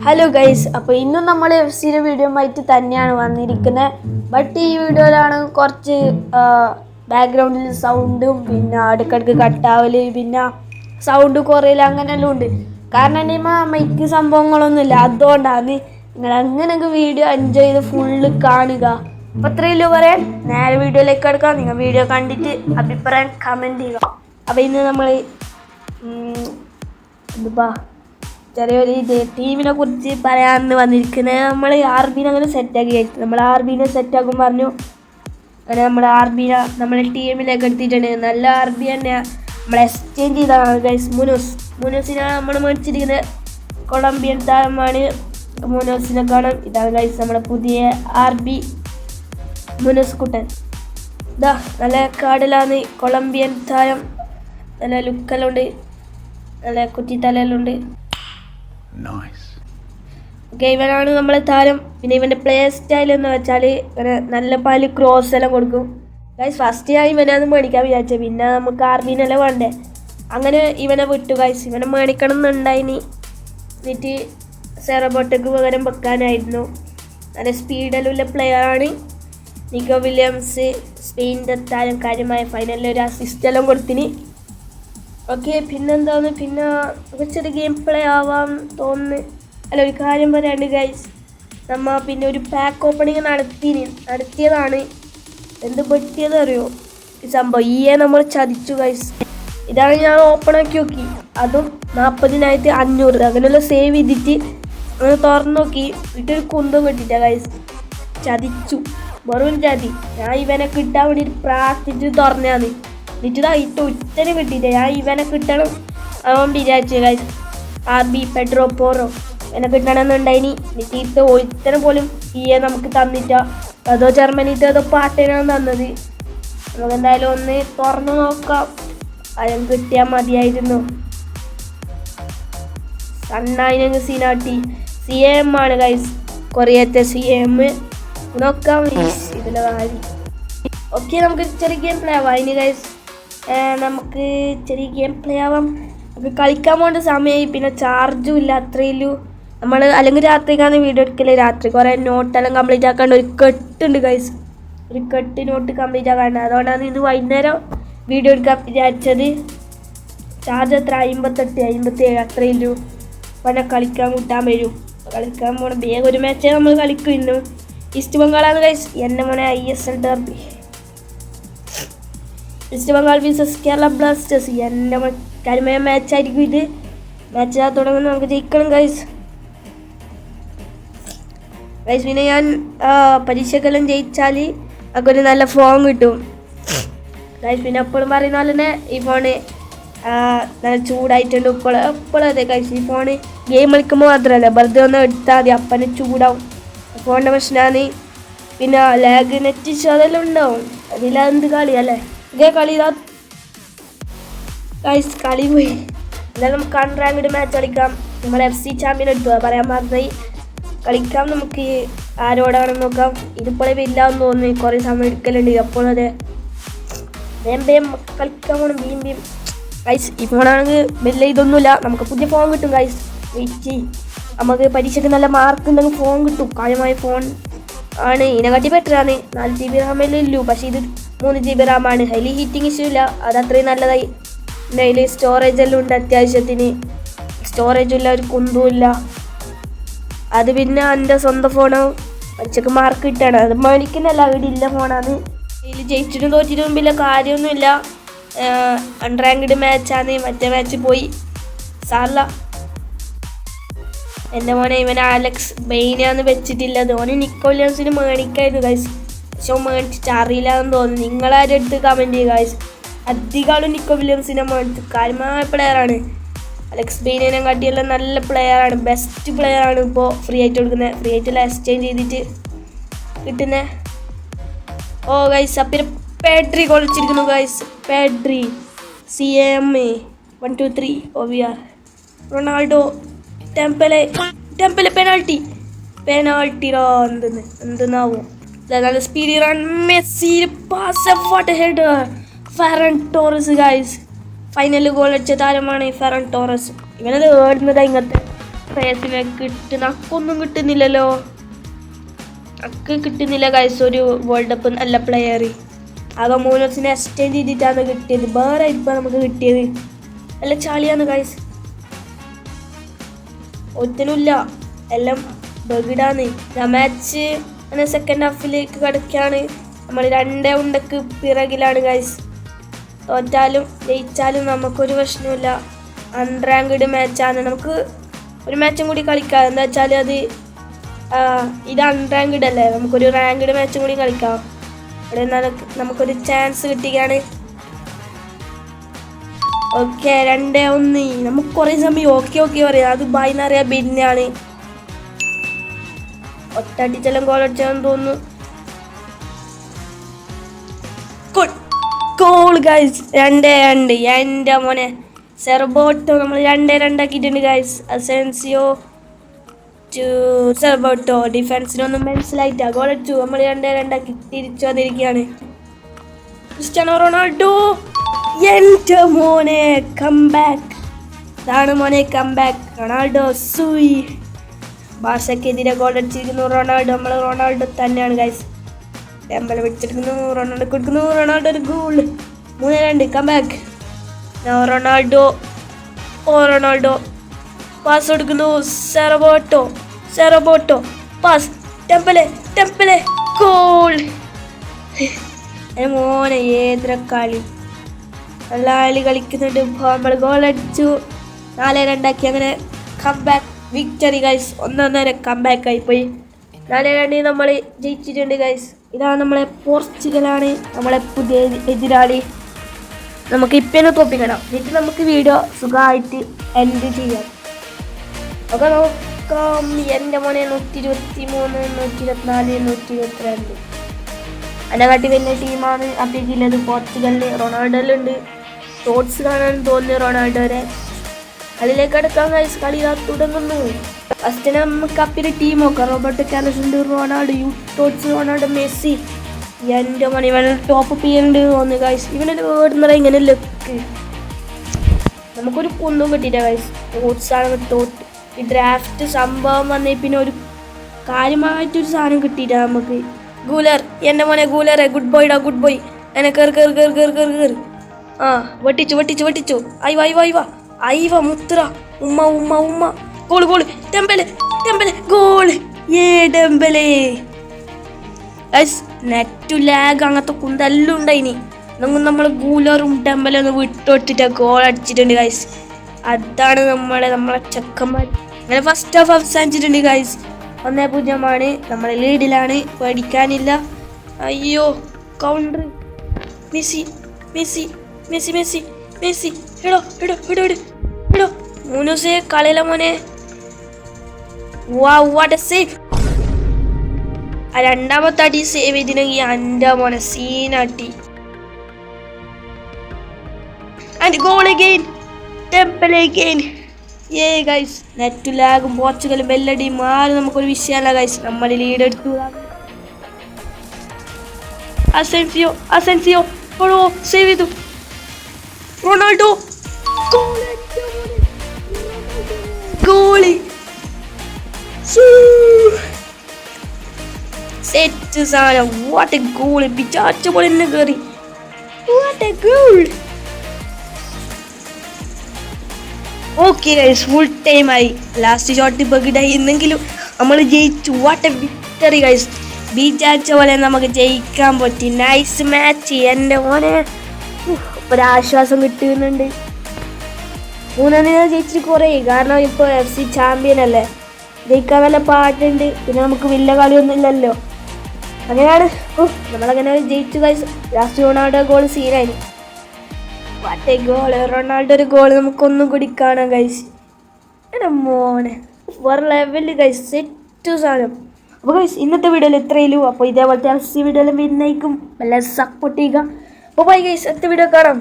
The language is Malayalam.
ഹലോ ഗൈസ്, അപ്പോൾ ഇന്നും നമ്മൾ എഫ് സിയുടെ വീഡിയോ ആയിട്ട് തന്നെയാണ് വന്നിരിക്കുന്നത്. ബട്ട് ഈ വീഡിയോയിലാണ് കുറച്ച് ബാക്ക്ഗ്രൗണ്ടിൽ സൗണ്ടും പിന്നെ അടുക്കടുക്ക് കട്ടാവൽ പിന്നെ സൗണ്ട് കുറയില്ല അങ്ങനെയെല്ലാം ഉണ്ട്. കാരണം മൈക്ക് സംഭവങ്ങളൊന്നുമില്ല. അതുകൊണ്ടാണ് നിങ്ങൾ അങ്ങനെയൊക്കെ വീഡിയോ എൻജോയ് ചെയ്ത് ഫുള്ള് കാണുക. അപ്പോൾ അത്രയല്ലോ പറയാൻ. നേരെ വീഡിയോയിലേക്ക് എടുക്കാം. നിങ്ങൾ വീഡിയോ കണ്ടിട്ട് അഭിപ്രായം കമൻറ്റ് ചെയ്യുക. അപ്പോൾ ഇന്ന് നമ്മൾ ചെറിയൊരു ടീമിനെ കുറിച്ച് പറയാമെന്ന് വന്നിരിക്കുന്നത്. നമ്മൾ ആർബിനെ അങ്ങനെ സെറ്റാക്കി കഴിച്ചു. നമ്മൾ ആർബിനെ സെറ്റാക്കും പറഞ്ഞു. അങ്ങനെ നമ്മൾ ആർബിനെ നമ്മളെ ടീമിലേക്ക് എടുത്തിട്ടുണ്ട്. നല്ല ആർബി തന്നെ നമ്മൾ എക്സ്ചേഞ്ച് ചെയ്തതാണ് ഗൈസ്. മുനോസിനാണ് നമ്മൾ മേടിച്ചിരിക്കുന്നത്. കൊളംബിയൻ താരമാണ് മുനോസിനെ കാണാം. ഇതാണ് ഗൈസ് നമ്മുടെ പുതിയ ആർബി മുനോസ് കുട്ടൻ. ഇതാ നല്ല കാടിലാണ് കൊളംബിയൻ താരം. നല്ല ലുക്കെല്ലാം ഉണ്ട്, നല്ല കുറ്റിത്തലെല്ലാം. ഓക്കെ, ഇവനാണ് നമ്മളെ താരം. പിന്നെ ഇവൻ്റെ പ്ലേ സ്റ്റൈൽ എന്ന് വെച്ചാൽ ഇവന് നല്ല പാല് ക്രോസ് എല്ലാം കൊടുക്കും ഗൈസ്. ഫസ്റ്റ് ഞാൻ ഇവനത് മേടിക്കാൻ വിചാരിച്ചത്, പിന്നെ നമുക്ക് ആർബിനെല്ലാം വേണ്ടേ, അങ്ങനെ ഇവനെ വിട്ടു ഗൈസ്. ഇവനെ മേടിക്കണം എന്നുണ്ടായിനി. എന്നിട്ട് സെറബോട്ടക്ക് പകരം വെക്കാനായിരുന്നു. നല്ല സ്പീഡിലുള്ള പ്ലെയറാണ്. നിക്കോ വില്യംസ് സ്പെയിൻ്റെ താരം കാര്യമായ ഫൈനലിൽ ഒരു അസിസ്റ്റെല്ലാം കൊടുത്തിന്. ഓക്കെ, പിന്നെന്താണ്, പിന്നെ ചെറിയ ഗെയിം പ്ലേ ആവാൻ തോന്നുന്നു. അല്ല, ഒരു കാര്യം പറയാണ്ട് ഗൈസ്, നമ്മൾ പിന്നെ ഒരു പാക്ക് ഓപ്പണിങ് നടത്തിയതാണ്. എന്ത് പറ്റിയത് അറിയോ ഈ സംഭവം? നമ്മൾ ചതിച്ചു ഗൈസ്. ഇതാണ് ഞാൻ ഓപ്പൺ ആക്കി നോക്കി, അതും 40,500 അങ്ങനെയുള്ള സേവ് ചെയ്തിട്ട് അങ്ങനെ തുറന്നു നോക്കി. ഇട്ടൊരു കുന്തം കിട്ടിയിട്ട ഗൈസ്. ചതിച്ചു, വെറും ചതി. ഞാൻ ഇവനെ കിട്ടാൻ വേണ്ടിയിട്ട് പ്രാർത്ഥിച്ചിട്ട് തുറന്നാണ്. എന്നിട്ട് ഇട്ട് ഉത്തരം കിട്ടിയില്ല. ഞാൻ ഇവനെ കിട്ടണം അവൻ വിചാരിച്ചു ഗൈസ്. ആർബി പെഡ്രോ പോറോ ഇവനെ കിട്ടണമെന്നുണ്ടായിനി. എന്നിട്ട് ഒരുത്തരം പോലും നമുക്ക് തന്നിട്ട. അതോ ജർമ്മനിത്തെ അതോ പാട്ടനാണ് തന്നത്. നമുക്ക് എന്തായാലും ഒന്ന് തുറന്നു നോക്കാം. അതിന് കിട്ടിയാൽ മതിയായിരുന്നു. സണ്ണായിനങ്ങ് സീനാട്ടി CM ആണ് ഗൈസ്. കൊറിയത്തെ CM നോക്കാം ഇതിലെ കാര്യം. ഓക്കെ, നമുക്ക് ചെറിയ ഗെയിം പ്ലേ ആവാം. അതിന് ഗൈസ് നമുക്ക് ചെറിയ ഗെയിം പ്ലേ ആവാം. നമുക്ക് കളിക്കാൻ പോകേണ്ട സമയമായി. പിന്നെ ചാർജും ഇല്ല അത്രയുള്ളൂ. നമ്മൾ അല്ലെങ്കിൽ രാത്രിക്കാണ് വീഡിയോ എടുക്കല്. രാത്രി കുറേ നോട്ടെല്ലാം കംപ്ലീറ്റ് ആക്കാണ്ട് ഒരു കെട്ടുണ്ട് ഗൈസ്. ഒരു കെട്ട് നോട്ട് കംപ്ലീറ്റ് ആക്കാണ്ട്. അതുകൊണ്ടാണ് ഇത് വൈകുന്നേരം വീഡിയോ എടുക്കാൻ വിചാരിച്ചത്. ചാർജ് എത്ര 58 അത്രയുള്ളൂ. പിന്നെ കളിക്കാൻ കൂട്ടാൻ വരും. കളിക്കാൻ പോകണം. വേഗം ഒരു മാച്ചേ നമ്മൾ കളിക്കും. ഇന്നും ഈസ്റ്റ് ബംഗാളാണ് ഗൈസ്. എൻ്റെ മോനെ ISL derby. East Bengal vs Kerala Blasters. എൻ്റെ കാര്യമായ മാച്ചായിരിക്കും ഇത്. മാച്ച് തുടങ്ങുന്ന നമുക്ക് ജയിക്കണം ഗൈസ്. പിന്നെ ഞാൻ പരീക്ഷക്കെല്ലാം ജയിച്ചാൽ നമുക്ക് ഒരു നല്ല ഫോൺ കിട്ടും ഗൈസ്. പിന്നെ എപ്പോഴും പറയുന്ന പോലെ തന്നെ ഈ ഫോണ് നല്ല ചൂടായിട്ടുണ്ട്. എപ്പോഴും അതെ ഗൈസ്. ഈ ഫോണ് ഗെയിം കളിക്കുമ്പോൾ മാത്രമല്ല, വെറുതെ ഒന്ന് എടുത്താൽ മതി, അപ്പനെ ചൂടാവും. ഫോണിൻ്റെ പ്രശ്നമാണ്. പിന്നെ ലാഗ് നെറ്റ് ഇഷ്യൂ അതെല്ലാം ഉണ്ടാവും. അതിലെന്ത് കളി അല്ലേ. ഇതേ കളി ഇതാ ഗൈസ്. കളി പോയി. എന്നാലും നമുക്ക് അൺറാങ്ക്ഡ് മാച്ച് കളിക്കാം. നമ്മൾ FC ചാമ്പ്യൻ എടുത്തു പറയാൻ മറന്നായി. കളിക്കാം നമുക്ക്. ആരോടാണെന്ന് നോക്കാം. ഇതിപ്പോഴേ ഇല്ലാന്ന് തോന്നുന്നു. കുറേ സമയം എടുക്കലുണ്ട്. എപ്പോഴും അതെ വേം കളിക്കാൻ പോകണം. വീണ്ടും ഗൈസ് ഈ ഫോണാണെങ്കിൽ വലിയ ഇതൊന്നുമില്ല. നമുക്ക് പുതിയ ഫോൺ കിട്ടും ഗൈസ്. വെയിറ്റ്, നമുക്ക് പരീക്ഷയ്ക്ക് നല്ല മാർക്ക് ഉണ്ടെങ്കിൽ ഫോൺ കിട്ടും. കാര്യമായ ഫോൺ ആണ്. ഇതിനെക്കാട്ടി ബെറ്ററാണ്. 4 GB റാമേലുള്ളൂ. പക്ഷേ ഇത് 3 GB റാമാണ്. ഹൈലി ഹീറ്റിംഗ് ഇഷ്യൂ ഇല്ല. അത് അത്രയും നല്ലതായി. പിന്നെ അതിൽ സ്റ്റോറേജ് എല്ലാം ഉണ്ട്. അത്യാവശ്യത്തിന് സ്റ്റോറേജും ഇല്ല, ഒരു കുന്തും ഇല്ല. അത് പിന്നെ എൻ്റെ സ്വന്തം ഫോണ് പരീക്ഷയ്ക്ക് മാർക്ക് കിട്ടുകയാണ്. അത് മേടിക്കുന്നല്ല, അവിടെ ഇല്ല ഫോണാണ്. ഇതിൽ ജയിച്ചിട്ടും തോറ്റിട്ടും മുമ്പില്ല, കാര്യമൊന്നുമില്ല. അൺറാങ്ക്ഡ് മാച്ചാണ്. മറ്റേ മാച്ച് പോയി സാറില്ല. എൻ്റെ മോനെ ഇവൻ അലക്സ് ബെയിനാന്ന് വെച്ചിട്ടില്ല. ധോണി നിക്കോ വില്യംസിന് മേടിക്കായിരുന്നു ഗൈസ്. പക്ഷെ മേടിച്ചിട്ട് അറിയില്ല എന്ന് തോന്നുന്നു. നിങ്ങളാരും എടുത്ത് കമൻറ്റ് ചെയ്യുക ഗൈസ്. അധികമാളും നിക്കോ വില്യംസിനെ മേടിച്ചു. കാര്യമായ പ്ലെയറാണ്. അലക്സ് ബെയിനെ കാട്ടിയെല്ലാം നല്ല പ്ലെയറാണ്. ബെസ്റ്റ് പ്ലെയറാണ് ഇപ്പോൾ ഫ്രീ ആയിട്ട് കൊടുക്കുന്നത്. ഫ്രീ ആയിട്ടെല്ലാം എക്സ്ചേഞ്ച് ചെയ്തിട്ട് കിട്ടുന്നത്. ഓ ഗൈസ്, അപ്പം പെഡ്രി കൊളിച്ചിരിക്കുന്നു guys. Pedri CM 1 2 3 OVR Ronaldo Dembele penalty എന്തെന്നാവും. നല്ല speed run. Messi pass, what header. Ferran Torres guys. ഫൈനലിൽ ഗോൾ അടിച്ച താരമാണ് ഫെറൻ ടോറസ്. ഇവനത് ഏടുന്നതാ ഇങ്ങനത്തെ പ്ലേയേഴ്സിനെ കിട്ടുന്ന അക്കൊന്നും കിട്ടുന്നില്ലല്ലോ. അക്ക് കിട്ടുന്നില്ല ഗൈസ്. ഒരു വേൾഡ് കപ്പ് നല്ല പ്ലെയർ ആകെ മോനോസിനെ എക്സ്ചേഞ്ച് ചെയ്തിട്ടാണ് കിട്ടിയത്. വേറെ ഇപ്പം നമുക്ക് കിട്ടിയത് നല്ല ചാളിയാണ് ഗൈസ്. ഒത്തിനുമില്ല, എല്ലാം ബഗിടാണ്. മാച്ച് അങ്ങനെ സെക്കൻഡ് ഹാഫിലേക്ക് കിടക്കുകയാണ്. നമ്മൾ 2 പിറകിലാണ് ഗൈസ്. തോറ്റാലും ജയിച്ചാലും നമുക്കൊരു പ്രശ്നമില്ല. അൺറാങ്ക്ഡ് മാച്ചാണ്. നമുക്ക് ഒരു മാച്ചും കൂടി കളിക്കാം. എന്താ വെച്ചാൽ അത് ഇത് അൺറാങ്ക്ഡ് അല്ലേ, നമുക്കൊരു റാങ്ക്ഡ് മാച്ചും കൂടി കളിക്കാം. അവിടെ നമുക്കൊരു ചാൻസ് കിട്ടുകയാണ്. ഓക്കെ 2-1. നമുക്ക് കുറേ സമയം ഓക്കെ പറയാം. അത് ബൈനറിയ ബിന്നാണ്. ഒറ്റടിച്ചെല്ലാം ഗോൾ അടിച്ചാന്ന് തോന്നുന്നു. Goal guys 2-2. എൻ്റെ മോനെ സെർബോട്ടോ നമ്മൾ 2-2 ആക്കിയിട്ടുണ്ട് ഗൈസ്. അസെൻസിയോ ടു സെർബോട്ടോ. ഡിഫൻസിനൊന്നും മനസ്സിലായിട്ടാ ഗോൾ അടിച്ചു. നമ്മൾ 2-2 ആക്കി തിരിച്ചു വന്നിരിക്കുകയാണ്. ക്രിസ്ത്യാനോ റൊണാൾഡോ എൻ്റെ മോനെ കംബാക്ക്. ഇതാണ് മോനെ കംബാക്ക്. റൊണാൾഡോ സൂയി. ബാർസക്കെതിരെ ഗോൾ അടിച്ചിരിക്കുന്നു റൊണാൾഡോ. നമ്മൾ റൊണാൾഡോ തന്നെയാണ് ഗൈസ്. ഡെംബലെ വെച്ചെടുക്കുന്നു, റൊണാൾഡോ കൊടുക്കുന്നു. റൊണാൾഡോ ഒരു goal. 3-2 comeback. Ronaldo Ronaldo pass കൊടുക്കുന്നു. സെറബോട്ടോ പാസ്. Dembele goal. മോനെ ഏത്ര കളി, നല്ല കളി കളിക്കുന്നുണ്ട്. നമ്മൾ ഗോൾ അടിച്ചു. 4-2 ആക്കി. അങ്ങനെ കംബാക്ക് വിക്ടറി ഗൈസ്. 1-1 കംബാക്ക് ആയിപ്പോയി. 4-2 നമ്മൾ ജയിച്ചിട്ടുണ്ട് ഗൈസ്. ഇതാണ് നമ്മളെ പോർച്ചുഗലാണ് നമ്മളെ പുതിയ എതിരാളി. നമുക്ക് ഇപ്പം തോപ്പിക്കണം. എന്നിട്ട് നമുക്ക് വീഡിയോ സുഖമായിട്ട് എൻഡ് ചെയ്യാം. ഒക്കെ നോക്കാം. എൻ്റെ മോനെ 123, 124, 122. അതിനെക്കാട്ടി വലിയ ടീമാണ് അപ്പേക്കുള്ളത് പോർച്ചുഗലിൽ. റൊണാൾഡോയിലുണ്ട്. ഷോട്ട്സ് കാണാൻ തോന്നുന്നു റൊണാൾഡോരെ. കളിയിലേക്ക് എടുക്കാൻ ഗൈസ്. കളി തുടങ്ങുന്നു. ഫസ്റ്റ് നമുക്ക് അപ്പിൻ്റെ ടീം നോക്കാം. റോബർട്ടോ കാർലോസ് ഉണ്ട്, റൊണാൾഡോ, യൂട്ടോട്സ്, റൊണാൾഡോ, മെസ്സി. എൻ്റെ മോനെ ഇവനെ ടോപ്പ് ചെയ്യുന്നുണ്ട് തോന്നുന്നു ഗൈസ്. ഇവനെ ഓടുന്നത് ഇങ്ങനെ ലുക്ക്. നമുക്കൊരു കുന്നും കിട്ടിയില്ല ഗൈസ്. ടോട്ട്സാണ് ടോട്ട്. ഈ ഡ്രാഫ്റ്റ് സംഭവം വന്നേ പിന്നെ ഒരു കാര്യമായിട്ടൊരു സാധനം കിട്ടിയില്ല നമുക്ക്. ഗൂലർ, എൻ്റെ മോനെ ഗൂലറെ. ഗുഡ് ബോയ്ഡാ, ഗുഡ് ബോയ്. എന്നെ കയറി. ആ വെട്ടിച്ചു. ഐവ മുത്ര. ഉമ്മ. Goal. Dembele goal. Dembele guys. Net lag അങ്ങനത്തെ കുന്തെല്ലാം ഉണ്ടായിനി. നമ്മൾ ഗൂലറും ടെമ്പലൊന്ന് വിട്ടോട്ടിട്ട് ഗോൾ അടിച്ചിട്ടുണ്ട് ഗൈസ്. അതാണ് നമ്മളെ ചെക്കന്മാർ. അങ്ങനെ ഫസ്റ്റ് ഹാഫ് അവസാനിച്ചിട്ടുണ്ട് ഗൈസ്. 1-0. നമ്മൾ ലീഡിലാണ്. പേടിക്കാനില്ല. അയ്യോ കൗണ്ടർ. മെസ്സി. എടോ മൂന്നൂസേ കളിയില മോനെ. What a save. ആ രണ്ടാമത്തെ അടി സേവ് ചെയ്തിനെങ്കിൽ എൻ്റെ മോനെ സീനാട്ടി. And goal again. Dembele again. Guys net ലാഗും പോർച്ചുഗലും ബെല്ലടിയും മാറി നമുക്കൊരു വിഷയമല്ല ഗൈസ്. നമ്മൾ ലീഡ് എടുത്തു. അസെൻസിയോ സേവ് ചെയ്തു. റൊണാൾഡോ ഗോളി. സെറ്റ് സാധനം. What a goal. വിചാരിച്ച പോലെ തന്നെ കയറി. What a goal. Okay guys full time ആയി. ലാസ്റ്റ് ഷോട്ട് ബഗിഡായി എന്നെങ്കിലും നമ്മൾ ജയിച്ചു. What a victory guys. വിചാരിച്ച പോലെ നമുക്ക് ജയിക്കാൻ പറ്റി. Nice match. എൻ്റെ മോനെ ഒരാശ്വാസം കിട്ടുന്നുണ്ട്. 3-1 ജയിച്ചിട്ട് കുറേ. കാരണം ഇപ്പോൾ FC ചാമ്പ്യൻ അല്ലേ, ജയിക്കാൻ നല്ല പാട്ടുണ്ട്. പിന്നെ നമുക്ക് വലിയ കളിയൊന്നും ഇല്ലല്ലോ. അങ്ങനെയാണ് നമ്മളങ്ങനെ ജയിച്ചു ഗൈസ്. ലാസ്റ്റ് റൊണാൾഡോ ഗോൾ സീനായി. വാട്ടേ ഗോൾ. റൊണാൾഡോ ഒരു ഗോൾ നമുക്കൊന്നും കൂടി കാണാം ഗൈസ്. എൻ്റെ മോനെ വേറെ ലെവല് ഗൈസ്. സെറ്റ് സാധനം. അപ്പോൾ ഗൈസ് ഇന്നത്തെ വീഡിയോയിൽ ഇത്രയുള്ളൂ. അപ്പോൾ ഇതേപോലത്തെ FC വീഡിയോയിലും വരുന്നേക്കും. നല്ല സപ്പോർട്ട് ചെയ്യുക. അപ്പോൾ ബൈ ഗൈസ്. അടുത്ത വീഡിയോ കാണാം.